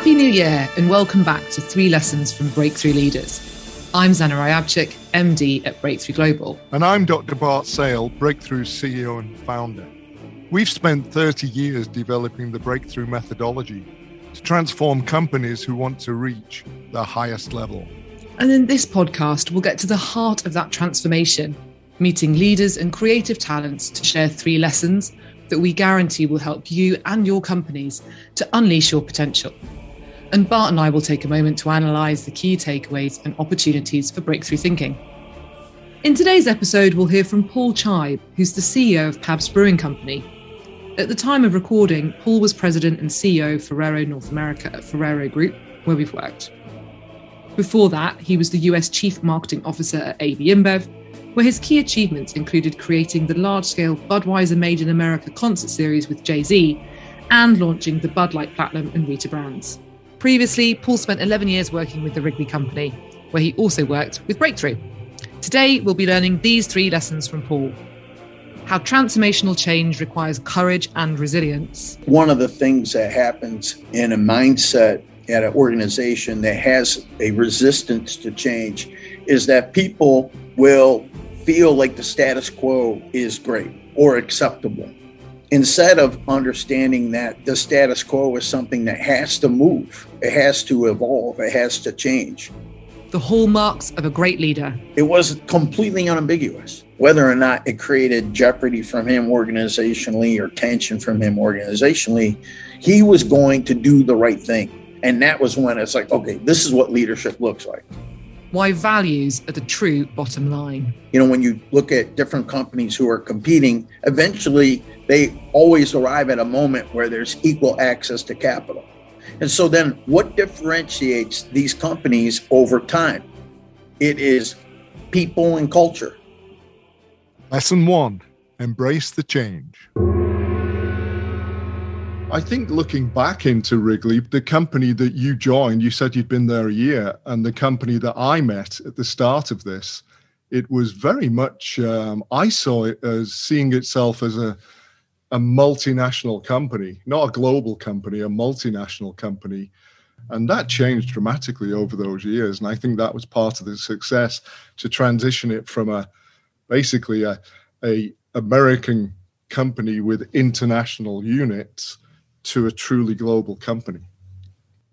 Happy New Year and welcome back to 3 Lessons from Breakthrough Leaders. I'm Zana Ryabchik, MD at Breakthrough Global. And I'm Dr. Bart Sale, Breakthrough CEO and founder. We've spent 30 years developing the Breakthrough methodology to transform companies who want to reach their highest level. And in this podcast, we'll get to the heart of that transformation, meeting leaders and creative talents to share 3 lessons that we guarantee will help you and your companies to unleash your potential. And Bart and I will take a moment to analyse the key takeaways and opportunities for breakthrough thinking. In today's episode, we'll hear from Paul Chibe, who's the CEO of Pabst Brewing Company. At the time of recording, Paul was president and CEO of Ferrero North America at Ferrero Group, where we've worked. Before that, he was the US Chief Marketing Officer at A-B InBev, where his key achievements included creating the large-scale Budweiser Made in America concert series with Jay-Z and launching the Bud Light Platinum and Rita brands. Previously, Paul spent 11 years working with the Wrigley Company, where he also worked with Breakthrough. Today, we'll be learning these 3 lessons from Paul. How transformational change requires courage and resilience. One of the things that happens in a mindset at an organization that has a resistance to change is that people will feel like the status quo is great or acceptable, instead of understanding that the status quo is something that has to move, it has to evolve, it has to change. The hallmarks of a great leader. It was completely unambiguous. Whether or not it created jeopardy from him organizationally or tension from him organizationally, he was going to do the right thing. And that was when it's like, okay, this is what leadership looks like. Why values are the true bottom line. You know, when you look at different companies who are competing, eventually they always arrive at a moment where there's equal access to capital. And so then what differentiates these companies over time? It is people and culture. Lesson 1, embrace the change. I think looking back into Wrigley, the company that you joined, you said you'd been there a year, and the company that I met at the start of this, it was very much, I saw it as seeing itself as a multinational company, not a global company, a multinational company. And that changed dramatically over those years. And I think that was part of the success, to transition it from basically a American company with international units to a truly global company.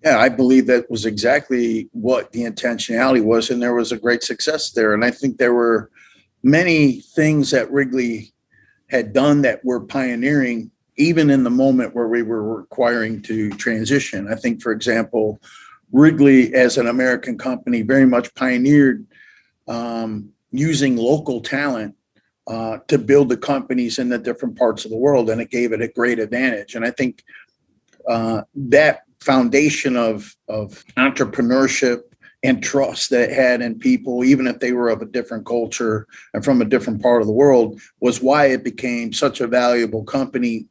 Yeah, I believe that was exactly what the intentionality was, and there was a great success there. And I think there were many things that Wrigley had done that were pioneering, even in the moment where we were requiring to transition. I think, for example, Wrigley as an American company very much pioneered using local talent to build the companies in the different parts of the world, and it gave it a great advantage. And I think that foundation of entrepreneurship and trust that it had in people, even if they were of a different culture and from a different part of the world, was why it became such a valuable company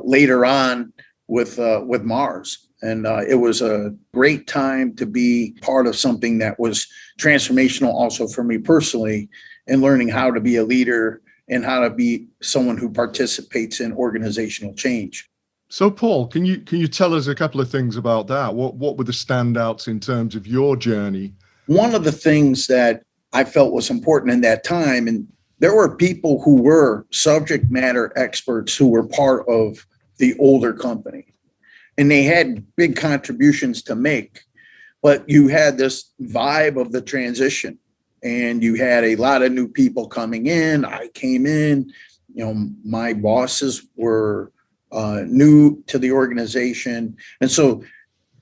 later on with Mars. And it was a great time to be part of something that was transformational also for me personally, in learning how to be a leader and how to be someone who participates in organizational change. So, Paul, can you tell us a couple of things about that? What were the standouts in terms of your journey? One of the things that I felt was important in that time, and there were people who were subject matter experts who were part of the older company, and they had big contributions to make, but you had this vibe of the transition, and you had a lot of new people coming in. I came in, my bosses were new to the organization. And so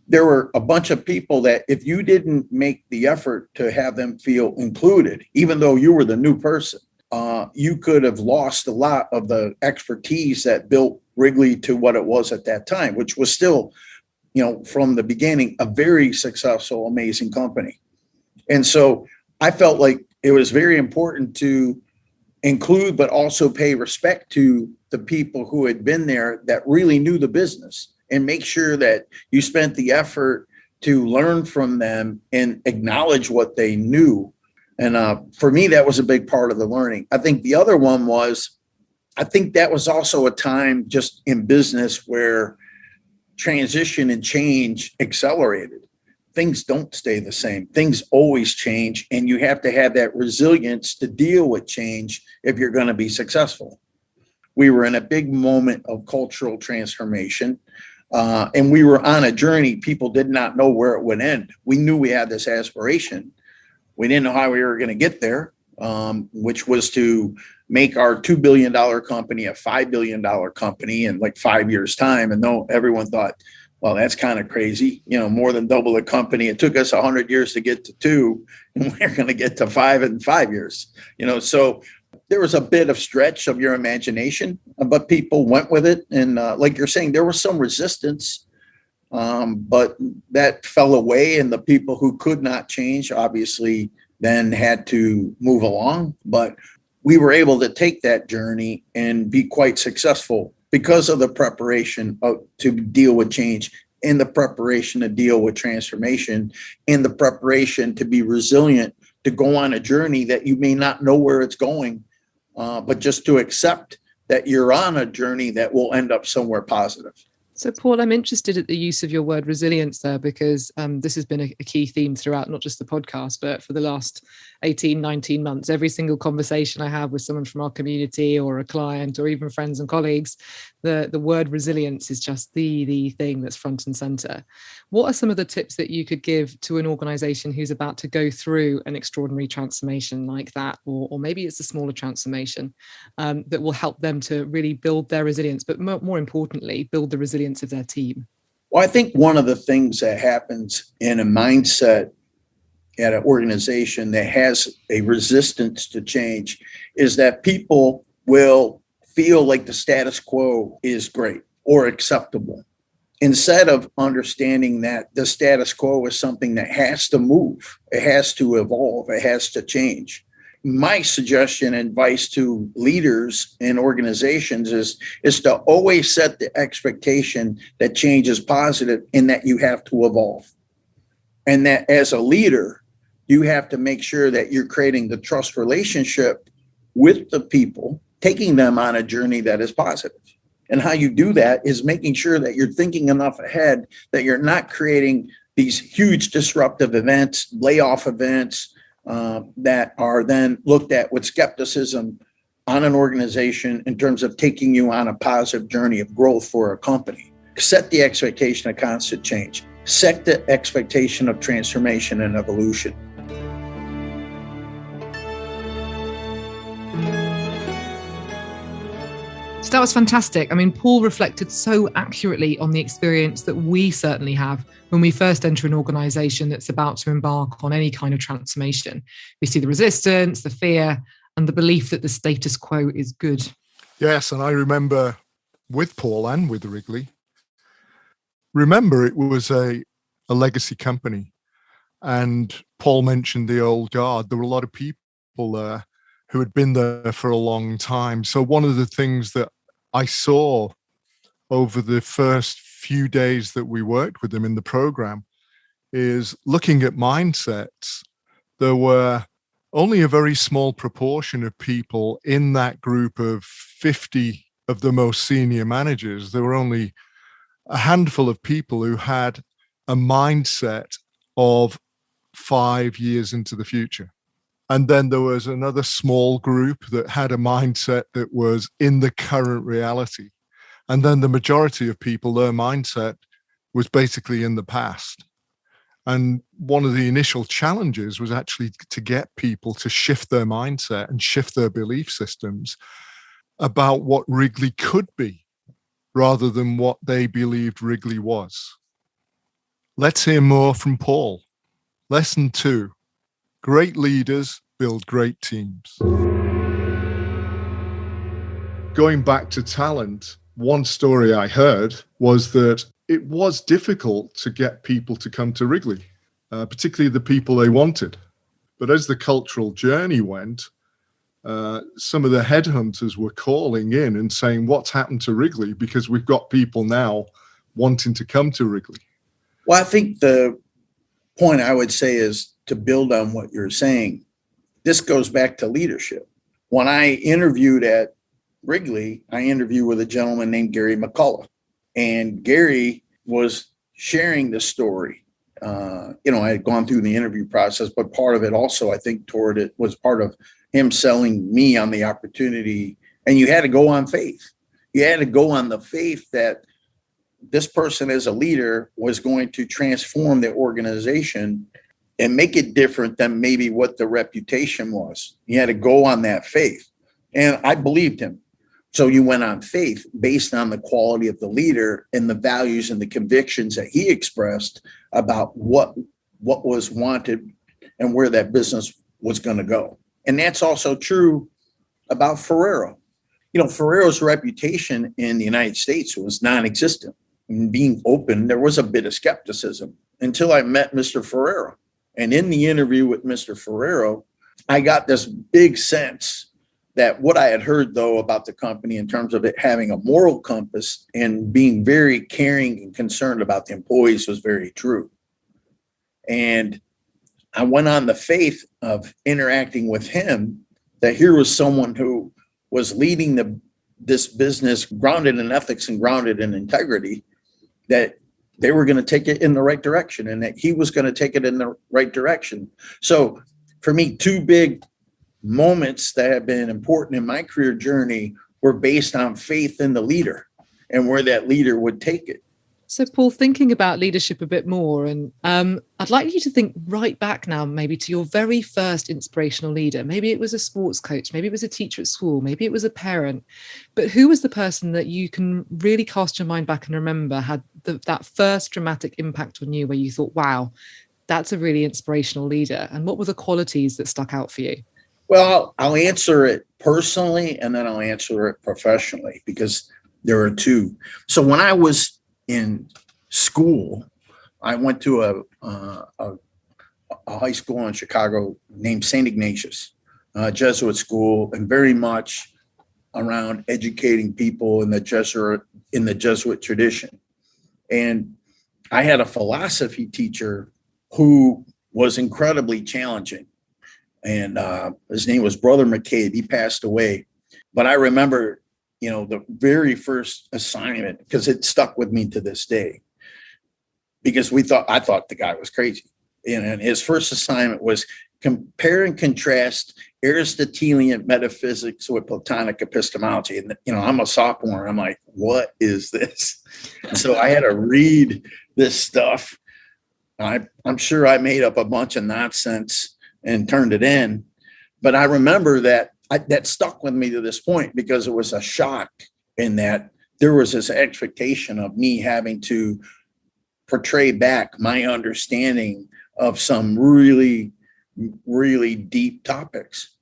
there were a bunch of people that if you didn't make the effort to have them feel included, even though you were the new person, you could have lost a lot of the expertise that built Wrigley to what it was at that time, which was still, from the beginning, a very successful, amazing company. And so I felt like it was very important to include, but also pay respect to the people who had been there that really knew the business, and make sure that you spent the effort to learn from them and acknowledge what they knew. And for me, that was a big part of the learning. I think the other one was, I think that was also a time just in business where transition and change accelerated. Things don't stay the same. Things always change, and you have to have that resilience to deal with change if you're going to be successful. We were in a big moment of cultural transformation, and we were on a journey. People did not know where it would end. We knew we had this aspiration. We didn't know how we were going to get there, which was to make our $2 billion company a $5 billion company in like 5 years' time. And though everyone thought, well, that's kind of crazy, more than double the company. It took us 100 years to get to 2, and we're going to get to 5 in 5 years. So there was a bit of stretch of your imagination, but people went with it. And like you're saying, there was some resistance, but that fell away. And the people who could not change, obviously, then had to move along. But we were able to take that journey and be quite successful because of the preparation to deal with change, and the preparation to deal with transformation, and the preparation to be resilient, to go on a journey that you may not know where it's going, but just to accept that you're on a journey that will end up somewhere positive. So, Paul, I'm interested at the use of your word resilience there, because this has been a key theme throughout, not just the podcast, but for the last 18, 19 months. Every single conversation I have with someone from our community or a client or even friends and colleagues, the word resilience is just the thing that's front and center. What are some of the tips that you could give to an organization who's about to go through an extraordinary transformation like that, or maybe it's a smaller transformation that will help them to really build their resilience, but more importantly, build the resilience of their team? Well, I think one of the things that happens in a mindset at an organization that has a resistance to change is that people will feel like the status quo is great or acceptable, instead of understanding that the status quo is something that has to move, it has to evolve, it has to change. My suggestion and advice to leaders in organizations is to always set the expectation that change is positive and that you have to evolve. And that as a leader, you have to make sure that you're creating the trust relationship with the people, taking them on a journey that is positive. And how you do that is making sure that you're thinking enough ahead, that you're not creating these huge disruptive events, layoff events, that are then looked at with skepticism on an organization in terms of taking you on a positive journey of growth for a company. Set the expectation of constant change. Set the expectation of transformation and evolution. So that was fantastic. I mean, Paul reflected so accurately on the experience that we certainly have when we first enter an organization that's about to embark on any kind of transformation. We see the resistance, the fear, and the belief that the status quo is good. Yes, and I remember with Paul and with Wrigley, remember it was a legacy company. And Paul mentioned the old guard. There were a lot of people there who had been there for a long time. So one of the things that I saw over the first few days that we worked with them in the program is looking at mindsets. There were only a very small proportion of people in that group of 50 of the most senior managers. There were only a handful of people who had a mindset of 5 years into the future. And then there was another small group that had a mindset that was in the current reality. And then the majority of people, their mindset was basically in the past. And one of the initial challenges was actually to get people to shift their mindset and shift their belief systems about what Wrigley could be, rather than what they believed Wrigley was. Let's hear more from Paul. Lesson 2, great leaders build great teams. Going back to talent, one story I heard was that it was difficult to get people to come to Wrigley, particularly the people they wanted. But as the cultural journey went, some of the headhunters were calling in and saying, what's happened to Wrigley? Because we've got people now wanting to come to Wrigley. Well, I think the point I would say is to build on what you're saying. This goes back to leadership. When I interviewed at Wrigley, I interviewed with a gentleman named Gary McCullough. And Gary was sharing the story. I had gone through the interview process, but part of it also, I think, toward it was part of him selling me on the opportunity. And you had to go on faith. You had to go on the faith that this person as a leader was going to transform the organization and make it different than maybe what the reputation was. You had to go on that faith. And I believed him. So you went on faith based on the quality of the leader and the values and the convictions that he expressed about what was wanted and where that business was going to go. And that's also true about Ferrero. Ferrero's reputation in the United States was non-existent. And being open, there was a bit of skepticism until I met Mr. Ferrero. And in the interview with Mr. Ferrero, I got this big sense that what I had heard, though, about the company in terms of it having a moral compass and being very caring and concerned about the employees was very true. And I went on the faith of interacting with him, that here was someone who was leading this business grounded in ethics and grounded in integrity, that they were going to take it in the right direction and that he was going to take it in the right direction. So for me, two big moments that have been important in my career journey were based on faith in the leader and where that leader would take it. So, Paul, thinking about leadership a bit more, and I'd like you to think right back now, maybe to your very first inspirational leader. Maybe it was a sports coach, maybe it was a teacher at school, maybe it was a parent. But who was the person that you can really cast your mind back and remember had that first dramatic impact on you where you thought, wow, that's a really inspirational leader? And what were the qualities that stuck out for you? Well, I'll answer it personally and then I'll answer it professionally because there are two. So when I was in school, I went to a high school in Chicago named St. Ignatius, Jesuit school, and very much around educating people in the Jesuit tradition. And I had a philosophy teacher who was incredibly challenging. And his name was Brother McCabe. He passed away. But I remember, the very first assignment, because it stuck with me to this day, because I thought the guy was crazy. And his first assignment was compare and contrast Aristotelian metaphysics with Platonic epistemology. And, I'm a sophomore. I'm like, what is this? And so I had to read this stuff. I'm sure I made up a bunch of nonsense and turned it in. But I remember that stuck with me to this point because it was a shock in that there was this expectation of me having to portray back my understanding of some really, really deep topics.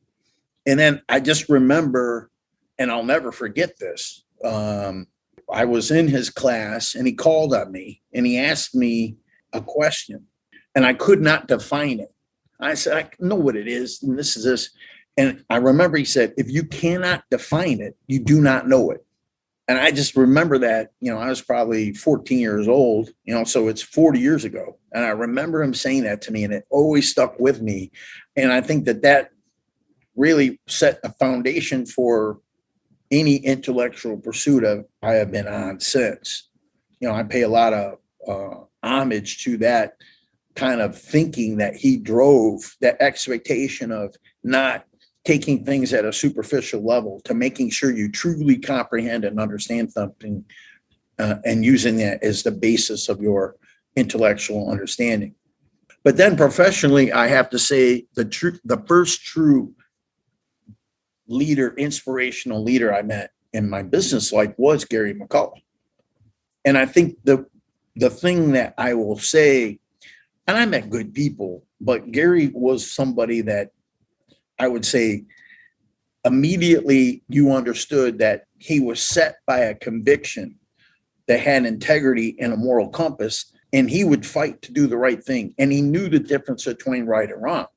And then I just remember, and I'll never forget this, I was in his class and he called on me and he asked me a question and I could not define it. I said, I know what it is, and this is this. And I remember he said, if you cannot define it, you do not know it. And I just remember that, I was probably 14 years old, so it's 40 years ago. And I remember him saying that to me, and it always stuck with me. And I think that really set a foundation for any intellectual pursuit I have been on since. I pay a lot of homage to that kind of thinking that he drove, that expectation of not taking things at a superficial level to making sure you truly comprehend and understand something and using that as the basis of your intellectual understanding. But then professionally, I have to say the first true leader, inspirational leader I met in my business life was Gary McCullough. And I think the thing that I will say, and I met good people, but Gary was somebody that I would say immediately you understood that he was set by a conviction that had integrity and a moral compass, and he would fight to do the right thing. And he knew the difference between right and wrong,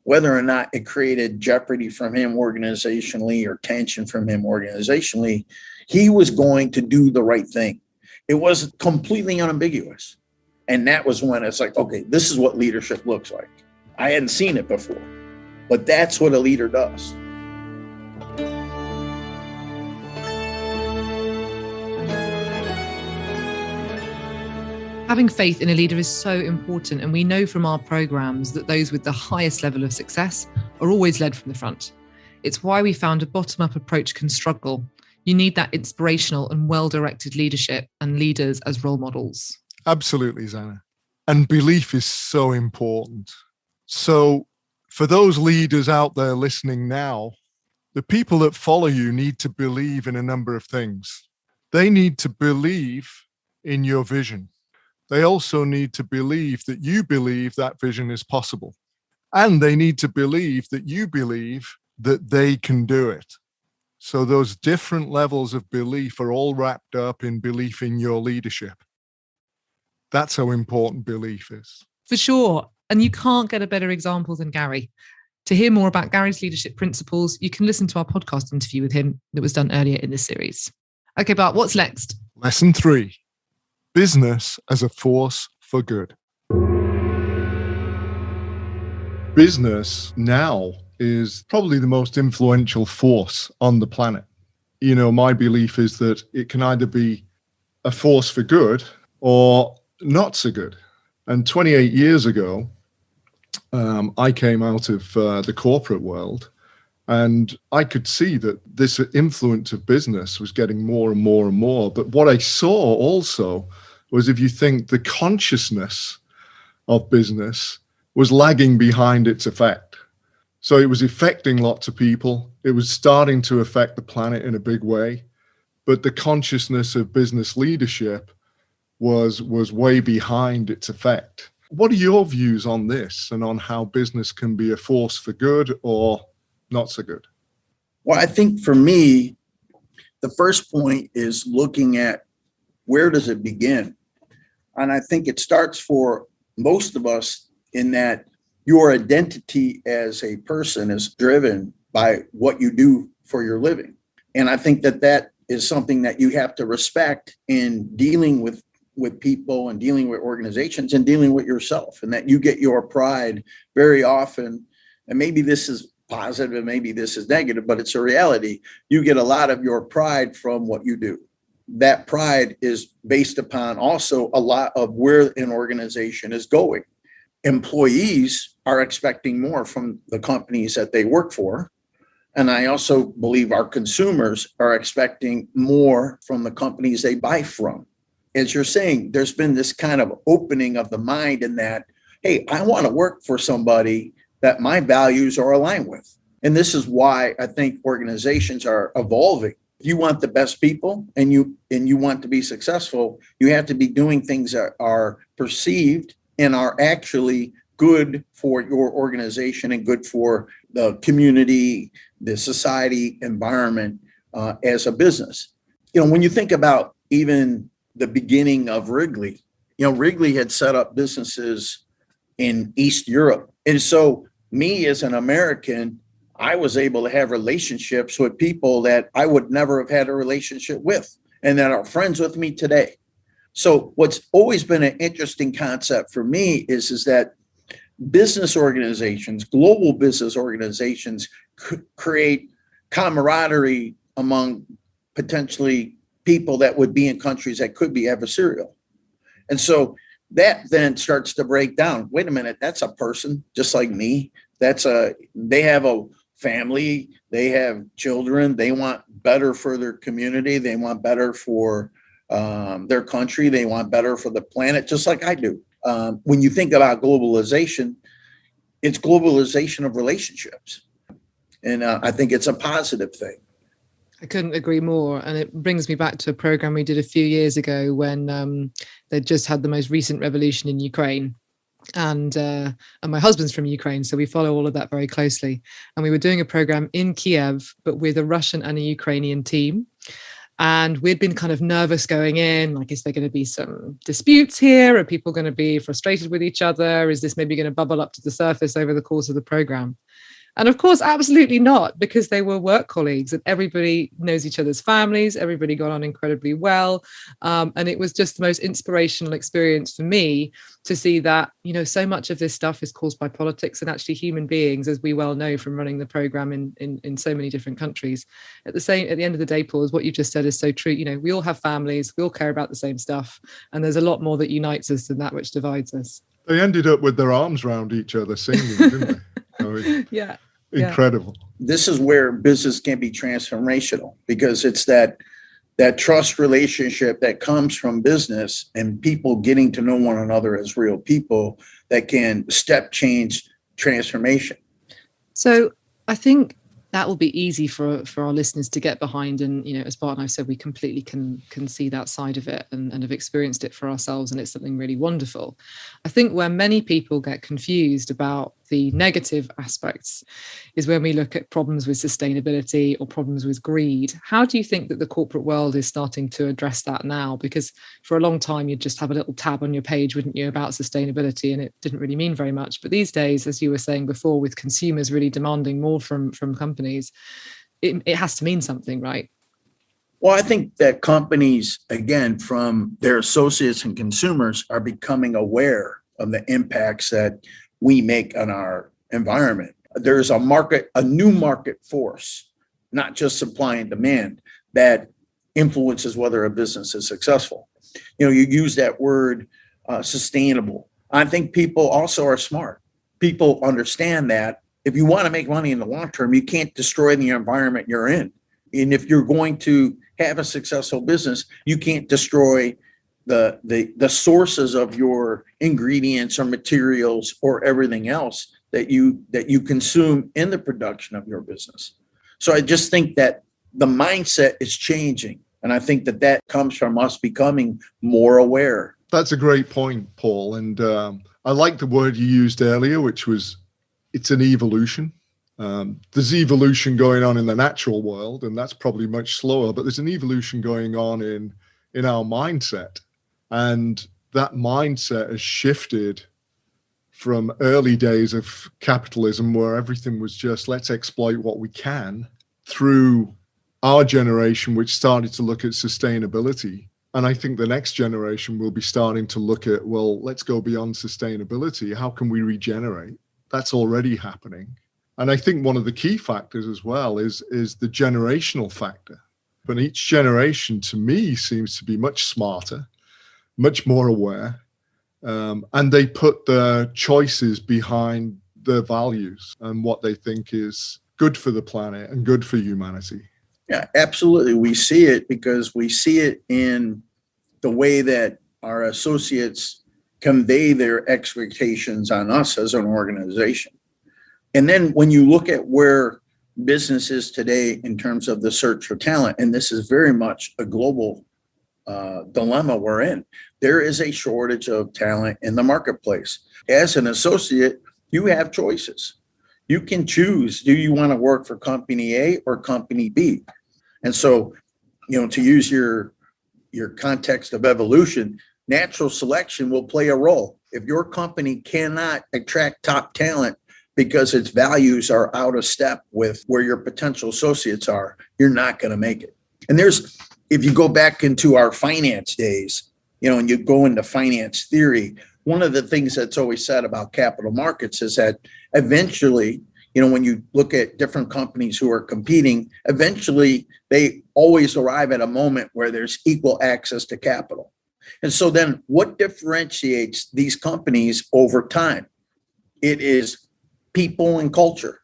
whether or not it created jeopardy from him organizationally or tension from him organizationally. He was going to do the right thing. It was completely unambiguous. And that was when it's like, okay, this is what leadership looks like. I hadn't seen it before, but that's what a leader does. Having faith in a leader is so important, and we know from our programs that those with the highest level of success are always led from the front. It's why we found a bottom-up approach can struggle. You need that inspirational and well-directed leadership and leaders as role models. Absolutely, Zana. And belief is so important. So for those leaders out there listening now, the people that follow you need to believe in a number of things. They need to believe in your vision. They also need to believe that you believe that vision is possible. And they need to believe that you believe that they can do it. So those different levels of belief are all wrapped up in belief in your leadership. That's how important belief is. For sure. And you can't get a better example than Gary. To hear more about Gary's leadership principles, you can listen to our podcast interview with him that was done earlier in this series. Okay, Bart, what's next? Lesson 3, business as a force for good. Business now is probably the most influential force on the planet. You know, my belief is that it can either be a force for good or not so good. And 28 years ago, I came out of the corporate world, and I could see that this influence of business was getting more and more and more. But what I saw also was, if you think, the consciousness of business was lagging behind its effect. So it was affecting lots of people. It was starting to affect the planet in a big way. But the consciousness of business leadership was way behind its effect. What are your views on this and on how business can be a force for good or not so good? Well, I think for me, the first point is looking at where does it begin? And I think it starts for most of us in that your identity as a person is driven by what you do for your living. And I think that that is something that you have to respect in dealing with people and dealing with organizations and dealing with yourself, and that you get your pride very often. And maybe this is positive and maybe this is negative, but it's a reality. You get a lot of your pride from what you do. That pride is based upon also a lot of where an organization is going. Employees are expecting more from the companies that they work for. And I also believe our consumers are expecting more from the companies they buy from. As you're saying, there's been this kind of opening of the mind in that, hey, I want to work for somebody that my values are aligned with. And this is why I think organizations are evolving. If you want the best people and you want to be successful, you have to be doing things that are perceived and are actually good for your organization and good for the community, the society, environment as a business. You know, when you think about even the beginning of Wrigley, you know, Wrigley had set up businesses in East Europe. And so me as an American, I was able to have relationships with people that I would never have had a relationship with and that are friends with me today. So what's always been an interesting concept for me is that business organizations, global business organizations create camaraderie among potentially people that would be in countries that could be adversarial. And so that then starts to break down. Wait a minute, that's a person just like me. They have a family, they have children, they want better for their community, they want better for their country, they want better for the planet, just like I do. When you think about globalization, it's globalization of relationships. And I think it's a positive thing. I couldn't agree more. And it brings me back to a program we did a few years ago when they just had the most recent revolution in Ukraine. And my husband's from Ukraine, so we follow all of that very closely. And we were doing a program in Kiev, but with a Russian and a Ukrainian team. And we'd been kind of nervous going in, like, is there going to be some disputes here? Are people going to be frustrated with each other? Is this maybe going to bubble up to the surface over the course of the program? And of course, absolutely not, because they were work colleagues and everybody knows each other's families. Everybody got on incredibly well. And it was just the most inspirational experience for me to see that, so much of this stuff is caused by politics, and actually human beings, as we well know from running the program in so many different countries. At the end of the day, Paul, what you just said is so true. We all have families, we all care about the same stuff. And there's a lot more that unites us than that which divides us. They ended up with their arms around each other singing, didn't they? Yeah. Incredible. This is where business can be transformational, because it's that trust relationship that comes from business and people getting to know one another as real people that can step change transformation. So I think that will be easy for our listeners to get behind. And, as Bart and I said, we completely can see that side of it and have experienced it for ourselves. And it's something really wonderful. I think where many people get confused about the negative aspects is when we look at problems with sustainability or problems with greed. How do you think that the corporate world is starting to address that now? Because for a long time, you'd just have a little tab on your page, wouldn't you, about sustainability, and it didn't really mean very much. But these days, as you were saying before, with consumers really demanding more from companies, it has to mean something, right? Well, I think that companies, again, from their associates and consumers, are becoming aware of the impacts that we make on our environment. There's a new market force, not just supply and demand, that influences whether a business is successful. You use that word sustainable. I think people also are smart. People understand that if you want to make money in the long term, you can't destroy the environment you're in. And if you're going to have a successful business, you can't destroy the sources of your ingredients or materials or everything else that you consume in the production of your business. So I just think that the mindset is changing, and I think that comes from us becoming more aware. That's a great point, Paul. And I like the word you used earlier, which was it's an evolution. There's evolution going on in the natural world, and that's probably much slower, but there's an evolution going on in our mindset. And that mindset has shifted from early days of capitalism, where everything was just let's exploit what we can, through our generation, which started to look at sustainability. And I think the next generation will be starting to look at, well, let's go beyond sustainability. How can we regenerate? That's already happening. And I think one of the key factors as well is the generational factor. But each generation, to me, seems to be much smarter, much more aware, and they put their choices behind their values and what they think is good for the planet and good for humanity. Yeah, absolutely. We see it because we see it in the way that our associates convey their expectations on us as an organization. And then when you look at where business is today in terms of the search for talent, and this is very much a global dilemma we're in. There is a shortage of talent in the marketplace. As an associate, you have choices. You can choose, do you want to work for company A or company B? And so, to use your context of evolution, natural selection will play a role. If your company cannot attract top talent because its values are out of step with where your potential associates are, you're not going to make it. And if you go back into our finance days, and you go into finance theory, one of the things that's always said about capital markets is that eventually, when you look at different companies who are competing, eventually they always arrive at a moment where there's equal access to capital. And so then what differentiates these companies over time? It is people and culture.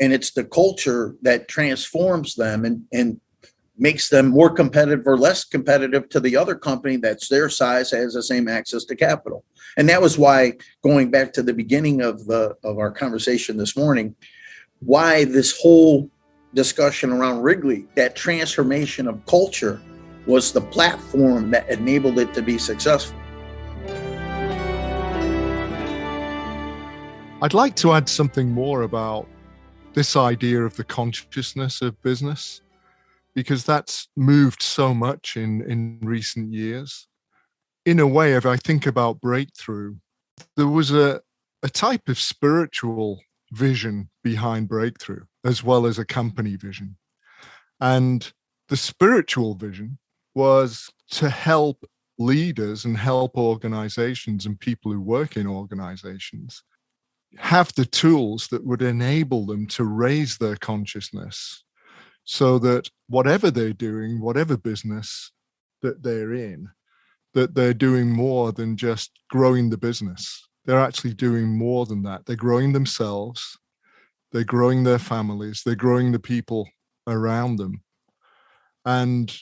And it's the culture that transforms them and makes them more competitive or less competitive to the other company that's their size, has the same access to capital. And that was why, going back to the beginning of our conversation this morning, why this whole discussion around Wrigley, that transformation of culture, was the platform that enabled it to be successful. I'd like to add something more about this idea of the consciousness of business, because that's moved so much in recent years. In a way, if I think about breakthrough, there was a type of spiritual vision behind Breakthrough, as well as a company vision. And the spiritual vision was to help leaders and help organizations and people who work in organizations have the tools that would enable them to raise their consciousness so that whatever they're doing, whatever business that they're in, that they're doing more than just growing the business. They're actually doing more than that. They're growing themselves, they're growing their families, they're growing the people around them. And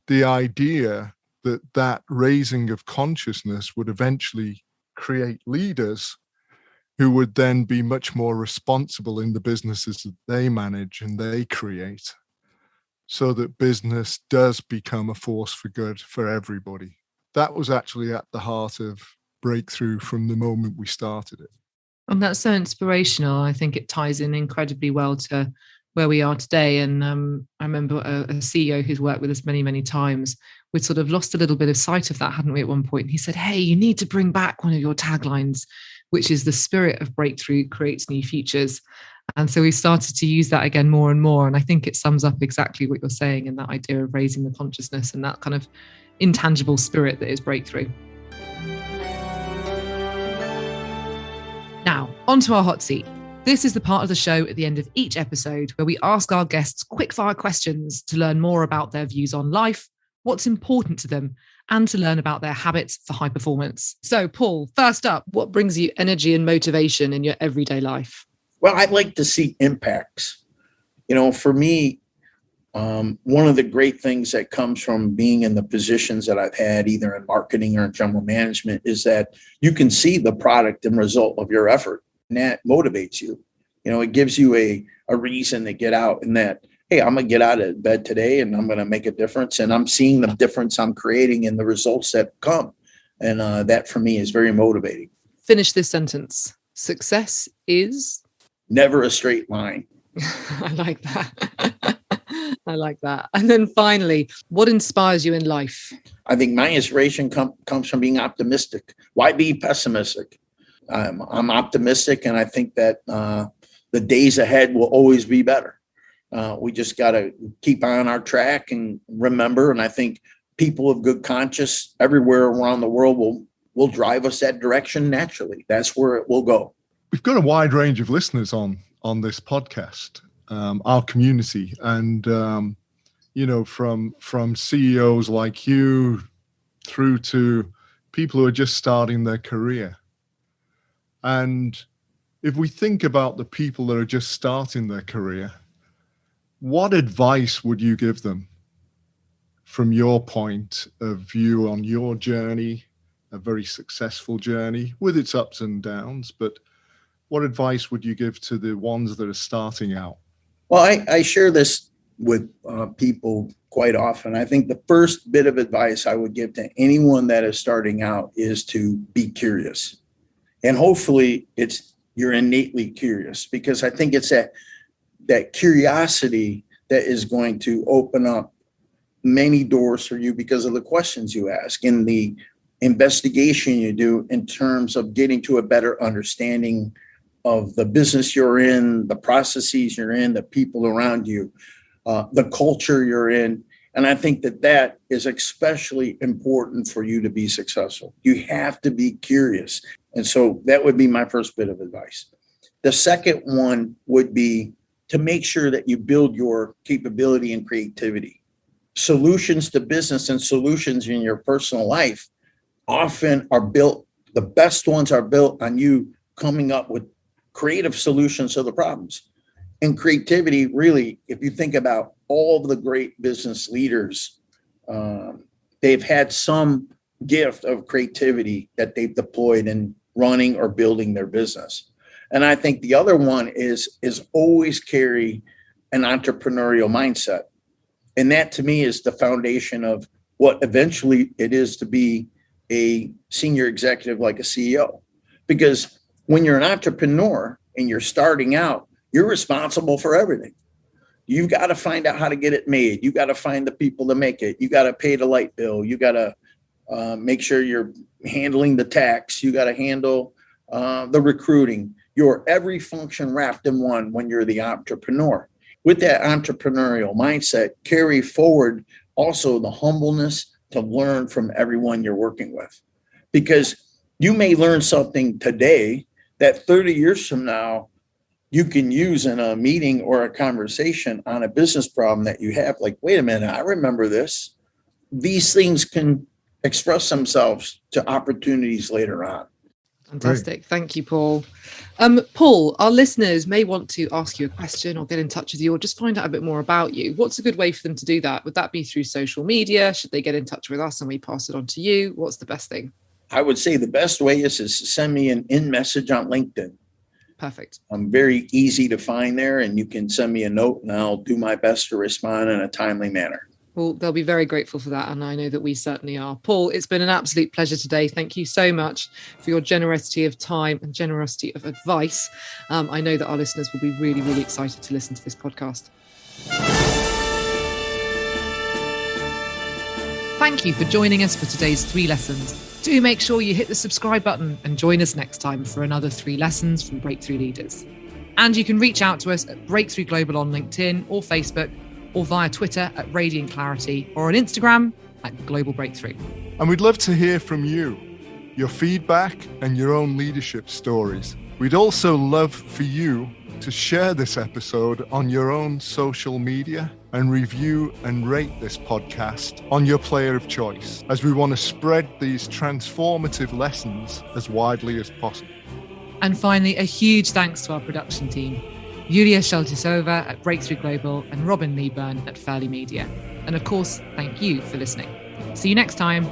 the idea that raising of consciousness would eventually create leaders who would then be much more responsible in the businesses that they manage and they create, so that business does become a force for good for everybody. That was actually at the heart of Breakthrough from the moment we started it. And that's so inspirational. I think it ties in incredibly well to where we are today. And I remember a CEO who's worked with us many, many times. We'd sort of lost a little bit of sight of that, hadn't we, at one point? He said, hey, you need to bring back one of your taglines, which is the spirit of Breakthrough creates new futures. And so we started to use that again more and more. And I think it sums up exactly what you're saying in that idea of raising the consciousness and that kind of intangible spirit that is Breakthrough. Now, onto our hot seat. This is the part of the show at the end of each episode where we ask our guests quickfire questions to learn more about their views on life, what's important to them, and to learn about their habits for high performance. So, Paul, first up, what brings you energy and motivation in your everyday life? Well, I'd like to see impacts. For me, one of the great things that comes from being in the positions that I've had, either in marketing or in general management, is that you can see the product and result of your effort. And that motivates you. It gives you a reason to get out, and that, hey, I'm going to get out of bed today and I'm going to make a difference. And I'm seeing the difference I'm creating in the results that come. And that for me is very motivating. Finish this sentence. Success is? Never a straight line. I like that. I like that. And then finally, what inspires you in life? I think my inspiration comes from being optimistic. Why be pessimistic? I'm optimistic, and I think that the days ahead will always be better. We just got to keep on our track and remember. And I think people of good conscience everywhere around the world will drive us that direction naturally. That's where it will go. We've got a wide range of listeners on this podcast, our community, and from CEOs like you through to people who are just starting their career. And if we think about the people that are just starting their career, what advice would you give them from your point of view on your journey, a very successful journey with its ups and downs, but what advice would you give to the ones that are starting out? Well, I share this with people quite often. I think the first bit of advice I would give to anyone that is starting out is to be curious. And hopefully you're innately curious, because I think it's that curiosity that is going to open up many doors for you because of the questions you ask and the investigation you do in terms of getting to a better understanding of the business you're in, the processes you're in, the people around you, the culture you're in. And I think that is especially important for you to be successful. You have to be curious. And so that would be my first bit of advice. The second one would be to make sure that you build your capability and creativity. Solutions to business and solutions in your personal life often are built, the best ones are built on you coming up with creative solutions to the problems. And creativity, really, if you think about all of the great business leaders, they've had some gift of creativity that they've deployed in running or building their business. And I think the other one is always carry an entrepreneurial mindset. And that to me is the foundation of what eventually it is to be a senior executive like a CEO. Because when you're an entrepreneur and you're starting out, you're responsible for everything. You've got to find out how to get it made. You got to find the people to make it. You got to pay the light bill. You got to make sure you're handling the tax. You got to handle the recruiting. You're every function wrapped in one when you're the entrepreneur. With that entrepreneurial mindset, carry forward also the humbleness to learn from everyone you're working with. Because you may learn something today that 30 years from now, you can use in a meeting or a conversation on a business problem that you have. Like, wait a minute, I remember this. These things can express themselves to opportunities later on. Fantastic. Great. Thank you, Paul. Paul, our listeners may want to ask you a question or get in touch with you or just find out a bit more about you. What's a good way for them to do that? Would that be through social media? Should they get in touch with us and we pass it on to you? What's the best thing? I would say the best way is to send me an in message on LinkedIn. Perfect. I'm very easy to find there, and you can send me a note and I'll do my best to respond in a timely manner. Well, they'll be very grateful for that. And I know that we certainly are. Paul, it's been an absolute pleasure today. Thank you so much for your generosity of time and generosity of advice. I know that our listeners will be really, really excited to listen to this podcast. Thank you for joining us for today's 3 lessons. Do make sure you hit the subscribe button and join us next time for another 3 lessons from Breakthrough Leaders. And you can reach out to us at Breakthrough Global on LinkedIn or Facebook, or via Twitter at Radiant Clarity, or on Instagram at Global Breakthrough. And we'd love to hear from you, your feedback and your own leadership stories. We'd also love for you to share this episode on your own social media and review and rate this podcast on your player of choice, as we want to spread these transformative lessons as widely as possible. And finally, a huge thanks to our production team, Yulia Sheltisova at Breakthrough Global and Robin Leeburn at Fairley Media. And of course, thank you for listening. See you next time.